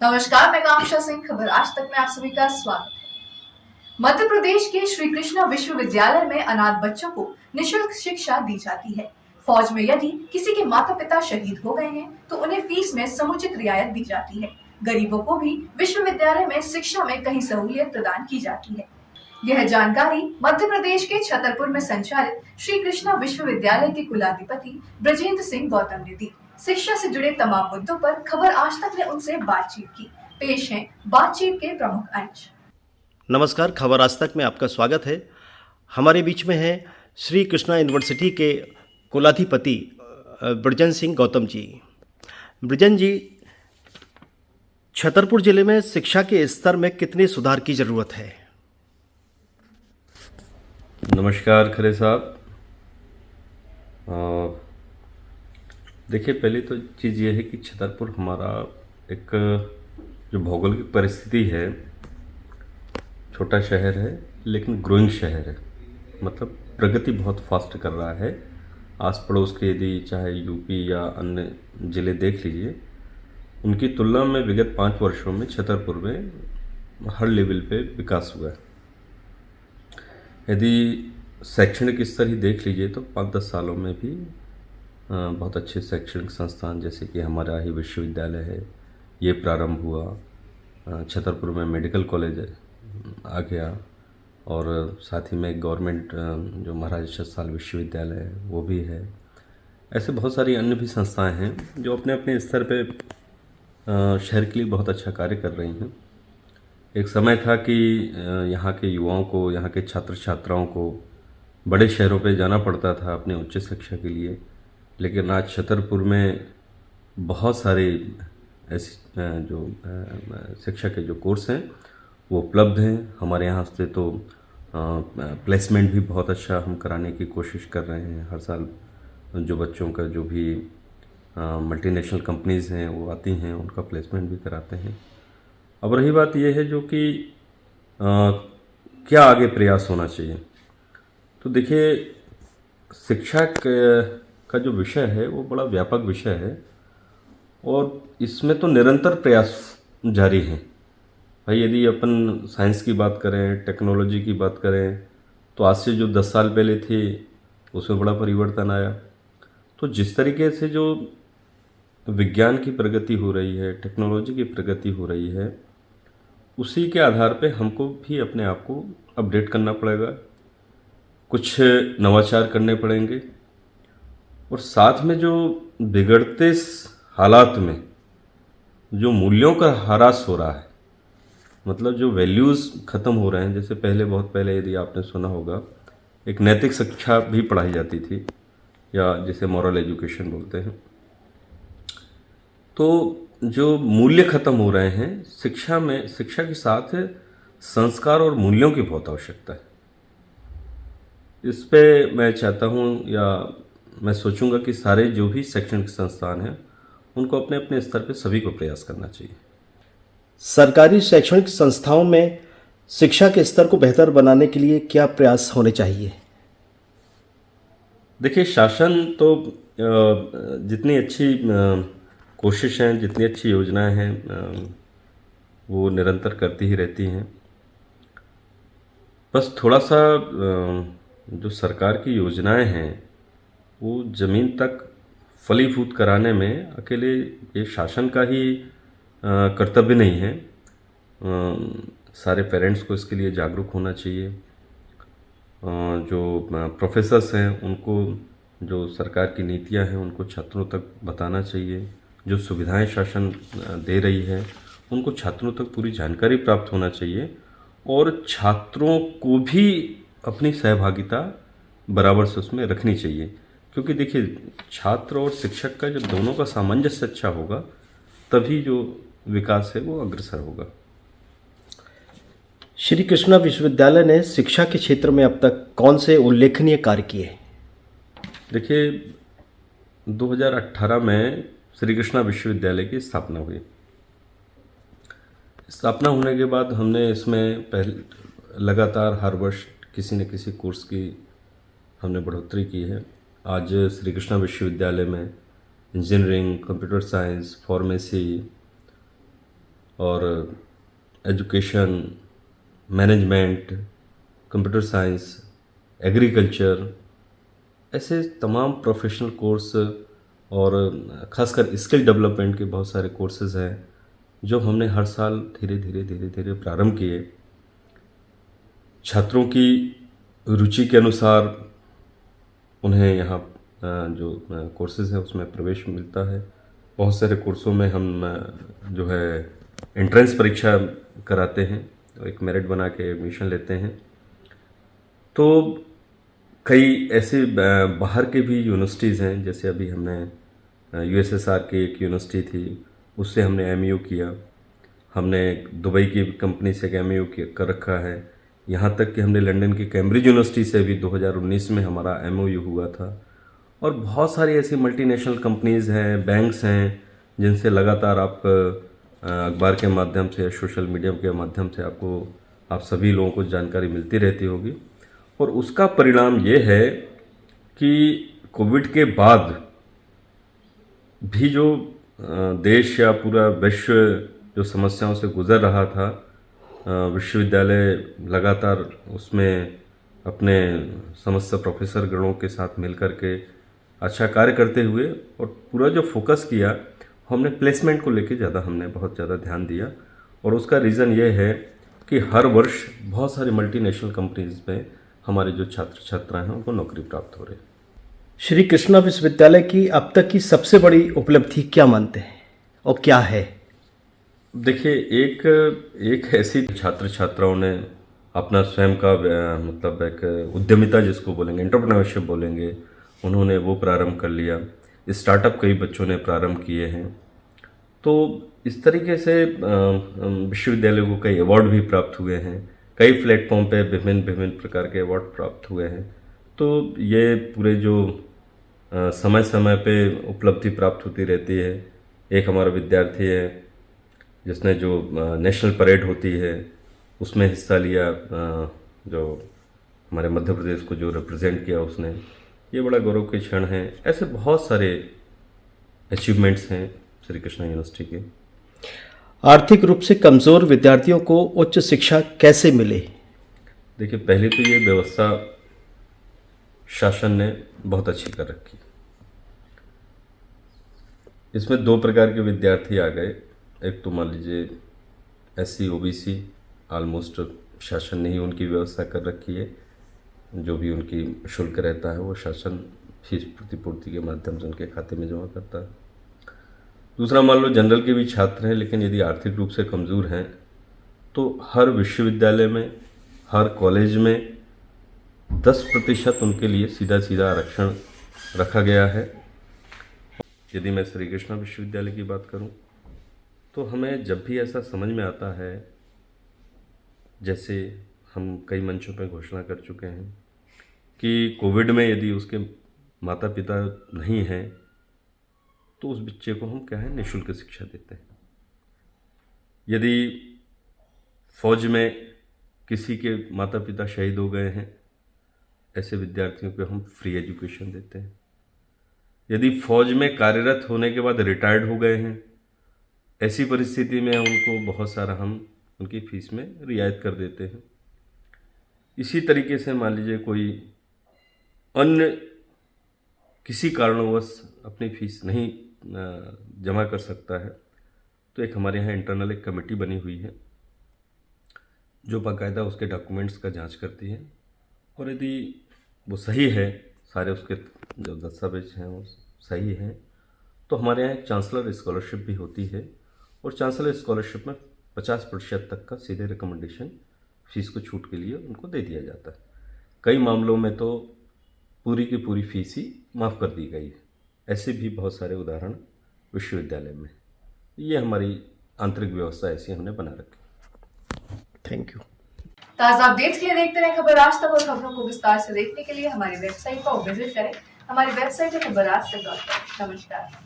नमस्कार, मैं कांक्षा सिंह। खबर आज तक में आप सभी का स्वागत है। मध्य प्रदेश के श्री कृष्णा विश्वविद्यालय में अनाथ बच्चों को निशुल्क शिक्षा दी जाती है। फौज में यदि किसी के माता पिता शहीद हो गए हैं तो उन्हें फीस में समुचित रियायत दी जाती है। गरीबों को भी विश्वविद्यालय में शिक्षा में कहीं सहूलियत प्रदान की जाती है। यह जानकारी मध्य प्रदेश के छतरपुर में संचालित श्री कृष्णा विश्वविद्यालय के कुलाधिपति ब्रजेंद्र सिंह गौतम ने दी। शिक्षा से जुड़े तमाम मुद्दों पर खबर आज तक ने उनसे बातचीत की। पेश है बातचीत के प्रमुख अंश। नमस्कार, खबर आज तक में आपका स्वागत है। हमारे बीच में है श्री कृष्णा यूनिवर्सिटी के कुलाधिपति ब्रजेंद्र सिंह गौतम जी। ब्रजेंद्र जी, छतरपुर जिले में शिक्षा के स्तर में कितने सुधार की ज़रूरत है? नमस्कार खरे साहब। देखिए, पहली तो चीज़ ये है कि छतरपुर हमारा एक जो भौगोलिक परिस्थिति है, छोटा शहर है लेकिन ग्रोइंग शहर है। मतलब प्रगति बहुत फास्ट कर रहा है। आस पड़ोस के यदि चाहे यूपी या अन्य ज़िले देख लीजिए, उनकी तुलना में विगत 5 वर्षों में छतरपुर में हर लेवल पे विकास हुआ है। यदि शैक्षणिक स्तर ही देख लीजिए तो 5-10 सालों में भी बहुत अच्छे शैक्षणिक संस्थान जैसे कि हमारा ही विश्वविद्यालय है, ये प्रारंभ हुआ। छतरपुर में मेडिकल कॉलेज आ गया और साथ ही में गवर्नमेंट जो महाराजा सतसाल विश्वविद्यालय है वो भी है। ऐसे बहुत सारी अन्य भी संस्थाएं हैं जो अपने अपने स्तर पे शहर के लिए बहुत अच्छा कार्य कर रही हैं। एक समय था कि यहाँ के युवाओं को, यहाँ के छात्र छात्राओं को बड़े शहरों पे जाना पड़ता था अपने उच्च शिक्षा के लिए, लेकिन आज छतरपुर में बहुत सारे ऐसे जो शिक्षा के जो कोर्स हैं वो उपलब्ध हैं। हमारे यहाँ से तो प्लेसमेंट भी बहुत अच्छा हम कराने की कोशिश कर रहे हैं। हर साल जो बच्चों का जो भी मल्टीनेशनल कंपनीज़ हैं वो आती हैं, उनका प्लेसमेंट भी कराते हैं। अब रही बात यह है जो कि क्या आगे प्रयास होना चाहिए, तो देखिए, शिक्षा का जो विषय है वो बड़ा व्यापक विषय है और इसमें तो निरंतर प्रयास जारी हैं। भाई, यदि अपन साइंस की बात करें, टेक्नोलॉजी की बात करें, तो आज से जो 10 साल पहले थे उसमें बड़ा परिवर्तन आया। तो जिस तरीके से जो विज्ञान की प्रगति हो रही है, टेक्नोलॉजी की प्रगति हो रही है, उसी के आधार पे हमको भी अपने आप को अपडेट करना पड़ेगा, कुछ नवाचार करने पड़ेंगे और साथ में जो बिगड़ते हालात में जो मूल्यों का ह्रास हो रहा है, मतलब जो वैल्यूज़ ख़त्म हो रहे हैं। जैसे पहले, बहुत पहले यदि आपने सुना होगा, एक नैतिक शिक्षा भी पढ़ाई जाती थी या जिसे मॉरल एजुकेशन बोलते हैं। तो जो मूल्य ख़त्म हो रहे हैं शिक्षा में, शिक्षा के साथ संस्कार और मूल्यों की बहुत आवश्यकता है। इस पे मैं चाहता हूँ या मैं सोचूंगा कि सारे जो भी शैक्षणिक संस्थान हैं उनको अपने अपने स्तर पे सभी को प्रयास करना चाहिए। सरकारी शैक्षणिक संस्थाओं में शिक्षा के स्तर को बेहतर बनाने के लिए क्या प्रयास होने चाहिए? देखिए, शासन तो जितनी अच्छी कोशिश हैं, जितनी अच्छी योजनाएं हैं वो निरंतर करती ही रहती हैं। बस थोड़ा सा जो सरकार की योजनाएं हैं वो ज़मीन तक फलीभूत कराने में अकेले ये शासन का ही कर्तव्य नहीं है। सारे पेरेंट्स को इसके लिए जागरूक होना चाहिए। जो प्रोफेसर्स हैं उनको जो सरकार की नीतियां हैं उनको छात्रों तक बताना चाहिए। जो सुविधाएं शासन दे रही है उनको छात्रों तक पूरी जानकारी प्राप्त होना चाहिए और छात्रों को भी अपनी सहभागिता बराबर से उसमें रखनी चाहिए। क्योंकि देखिए, छात्र और शिक्षक का जब दोनों का सामंजस्य अच्छा होगा तभी जो विकास है वो अग्रसर होगा। श्री कृष्णा विश्वविद्यालय ने शिक्षा के क्षेत्र में अब तक कौन से उल्लेखनीय कार्य किए? देखिए, 2018 में श्री कृष्णा विश्वविद्यालय की स्थापना हुई। स्थापना होने के बाद हमने इसमें पहले लगातार हर वर्ष किसी न किसी कोर्स की हमने बढ़ोतरी की है। आज श्री कृष्णा विश्वविद्यालय में इंजीनियरिंग, कंप्यूटर साइंस, फार्मेसी और education, management, computer science, agriculture, ऐसे तमाम प्रोफेशनल कोर्स और ख़ासकर स्किल डेवलपमेंट के बहुत सारे कोर्सेज़ हैं जो हमने हर साल धीरे धीरे प्रारंभ किए। छात्रों की रुचि के अनुसार उन्हें यहाँ जो कोर्सेज़ हैं उसमें प्रवेश मिलता है। बहुत सारे कोर्सों में हम जो है एंट्रेंस परीक्षा कराते हैं, तो एक मेरिट बना के एडमिशन लेते हैं। तो कई ऐसे बाहर के भी यूनिवर्सिटीज़ हैं, जैसे अभी हमने यूएसएसआर की एक यूनिवर्सिटी थी, उससे हमने एमयू किया। हमने दुबई की कंपनी से एमयू कर रखा है। यहाँ तक कि हमने लंदन की कैम्ब्रिज यूनिवर्सिटी से भी 2019 में हमारा एमओयू हुआ था। और बहुत सारी ऐसी मल्टीनेशनल कंपनीज़ हैं, बैंक्स हैं, जिनसे लगातार आप अखबार के माध्यम से या सोशल मीडिया के माध्यम से आप सभी लोगों को जानकारी मिलती रहती होगी। और उसका परिणाम ये है कि कोविड के बाद भी जो देश या पूरा विश्व जो समस्याओं से गुजर रहा था, विश्वविद्यालय लगातार उसमें अपने समस्त प्रोफेसर गणों के साथ मिलकर के अच्छा कार्य करते हुए और पूरा जो फोकस किया, हमने प्लेसमेंट को लेके हमने बहुत ज़्यादा ध्यान दिया। और उसका रीज़न ये है कि हर वर्ष बहुत सारी मल्टीनेशनल कंपनीज में हमारे जो छात्र छात्राएं हैं उनको नौकरी प्राप्त हो रही है। श्री कृष्णा विश्वविद्यालय की अब तक की सबसे बड़ी उपलब्धि क्या मानते हैं और क्या है? देखिए, एक ऐसी छात्र छात्राओं ने अपना स्वयं का मतलब एक उद्यमिता जिसको बोलेंगे, एंटरप्रेन्योरशिप बोलेंगे, उन्होंने वो प्रारंभ कर लिया। स्टार्टअप कई बच्चों ने प्रारंभ किए हैं। तो इस तरीके से विश्वविद्यालय को कई अवार्ड भी प्राप्त हुए हैं। कई प्लेटफॉर्म पे विभिन्न प्रकार के अवार्ड प्राप्त हुए हैं। तो ये पूरे जो समय समय पे उपलब्धि प्राप्त होती रहती है। एक हमारा विद्यार्थी है जिसने जो नेशनल परेड होती है उसमें हिस्सा लिया, जो हमारे मध्य प्रदेश को जो रिप्रेजेंट किया उसने, ये बड़ा गौरव के क्षण हैं। ऐसे बहुत सारे अचीवमेंट्स हैं श्री कृष्णा यूनिवर्सिटी के। आर्थिक रूप से कमज़ोर विद्यार्थियों को उच्च शिक्षा कैसे मिले? देखिए, पहले तो ये व्यवस्था शासन ने बहुत अच्छी कर रखी। इसमें दो प्रकार के विद्यार्थी आ गए। एक तो मान लीजिए SC OBC, ऑलमोस्ट शासन ने ही उनकी व्यवस्था कर रखी है। जो भी उनकी शुल्क रहता है वो शासन फीस प्रतिपूर्ति के माध्यम से उनके खाते में जमा करता है। दूसरा, मान लो जनरल के भी छात्र हैं, लेकिन यदि आर्थिक रूप से कमज़ोर हैं तो हर विश्वविद्यालय में, हर कॉलेज में 10% उनके लिए सीधा आरक्षण रखा गया है। यदि मैं श्री कृष्णा विश्वविद्यालय की बात करूं तो हमें जब भी ऐसा समझ में आता है, जैसे हम कई मंचों पर घोषणा कर चुके हैं कि कोविड में यदि उसके माता पिता नहीं हैं तो उस बच्चे को हम क्या है निःशुल्क शिक्षा देते हैं। यदि फौज में किसी के माता पिता शहीद हो गए हैं, ऐसे विद्यार्थियों को हम फ्री एजुकेशन देते हैं। यदि फौज में कार्यरत होने के बाद रिटायर्ड हो गए हैं, ऐसी परिस्थिति में उनको बहुत सारा हम उनकी फीस में रियायत कर देते हैं। इसी तरीके से मान लीजिए कोई अन्य किसी कारणवश अपनी फीस नहीं जमा कर सकता है तो एक हमारे यहाँ इंटरनल एक कमेटी बनी हुई है जो बाकायदा उसके डॉक्यूमेंट्स का जांच करती है, और यदि वो सही है, सारे उसके जो दस्तावेज हैं वो सही हैं, तो हमारे यहाँ एक चांसलर स्कॉलरशिप भी होती है। और चांसलर स्कॉलरशिप में 50% तक का सीधे रिकमेंडेशन फीस को छूट के लिए उनको दे दिया जाता है। कई मामलों में तो पूरी की पूरी फीस ही माफ़ कर दी गई है। ऐसे भी बहुत सारे उदाहरण विश्वविद्यालय में। ये हमारी आंतरिक व्यवस्था ऐसी हमने बना रखी। Thank you. ताज़ा अपडेट्स के लिए देखते रहें खबर आज तक, और खबरों को विस्तार से देखने के लिए हमारी वेबसाइट पर विजिट करें। हमारी वेबसाइट है खबर आज तक। नमस्कार।